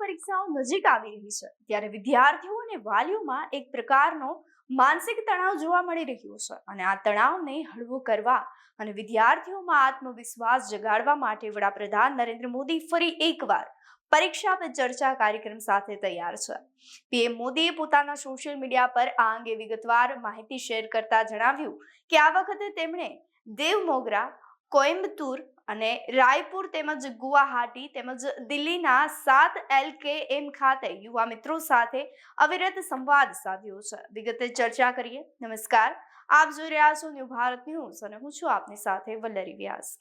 પરીક્ષાઓ નજીક આવી રહી છે ત્યારે વિદ્યાર્થીઓ અને વાલીઓમાં એક પ્રકારનો માનસિક તણાવ જોવા મળી રહ્યો છે અને આ તણાવને હળવો કરવા અને વિદ્યાર્થીઓમાં આત્મવિશ્વાસ જગાડવા માટે વડાપ્રધાન નરેન્દ્ર મોદી ફરી એકવાર પરીક્ષા પે ચર્ચા કાર્યક્રમ સાથે તૈયાર છે। પીએમ મોદીએ પોતાના સોશિયલ મીડિયા પર આ અંગે વિગતવાર માહિતી શેર કરતા જણાવ્યું કે આ વખતે તેમણે દેવમોગરા, કોઇમ્બતુર અને રાયપુર તેમજ ગુવાહાટી તેમજ દિલ્હીના 7 LKM ખાતે યુવા મિત્રો સાથે અવિરત સંવાદ સાધ્યો છે। વિગતે ચર્ચા કરીએ। નમસ્કાર, આપ જોઈ રહ્યા છો ન્યૂ ભારત ન્યૂઝ અને હું છું આપની સાથે વલ્લરી વ્યાસ।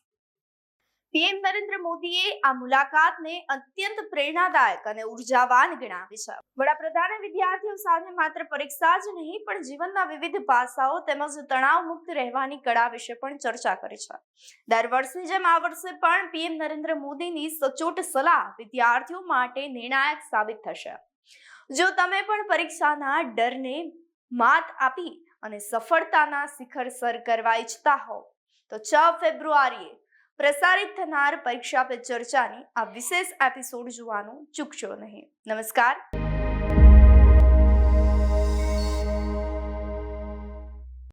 પીએમ નરેન્દ્ર મોદીએ આ મુલાકાતને અત્યંત પ્રેરણાદાયક અને ઉર્જાવાન ગણાવી છે। વડાપ્રધાને વિદ્યાર્થીઓ સાથે માત્ર પરીક્ષા જ નહીં પણ જીવનના વિવિધ પાસાઓ તેમજ તણાવ મુક્ત રહેવાની કળા વિશે પણ ચર્ચા કરી છે। દર વર્ષની જેમ આ વર્ષે પણ પીએમ નરેન્દ્ર મોદીની સચોટ સલાહ વિદ્યાર્થીઓ માટે નિર્ણાયક સાબિત થશે। જો તમે પણ પરીક્ષાના ડરને માત આપી અને સફળતાના શિખર સર કરવા ઈચ્છતા હો તો 6 ફેબ્રુઆરીએ પ્રસારિત થનાર પરીક્ષા પે ચર્ચાની આ વિશેષ એપિસોડ જોવાનું ચૂકશો નહીં। નમસ્કાર।